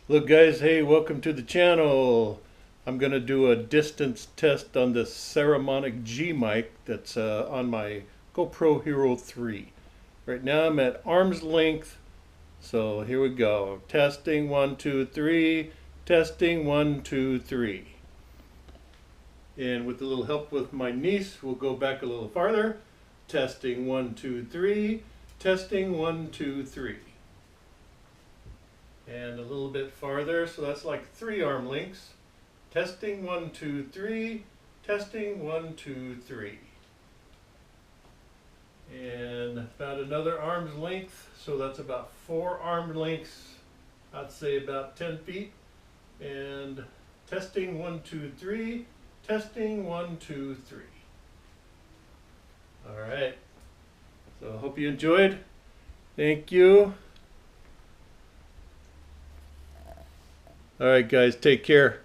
Look guys, hey, welcome to the channel. I'm going to do a distance test on this Saramonic G mic that's on my GoPro Hero 3. Right now I'm at arm's length, so here we go. Testing 1, 2, 3. Testing 1, 2, 3. And with a little help with my niece, we'll go back a little farther. Testing 1, 2, 3. Testing 1, 2, 3. And a little bit farther, so that's like 3 arm lengths. Testing 1, 2, 3. Testing 1, 2, 3. And about another arm's length, so that's about 4 arm lengths. I'd say about 10 feet. And testing 1, 2, 3. Testing 1, 2, 3. All right. So I hope you enjoyed. Thank you. All right, guys, take care.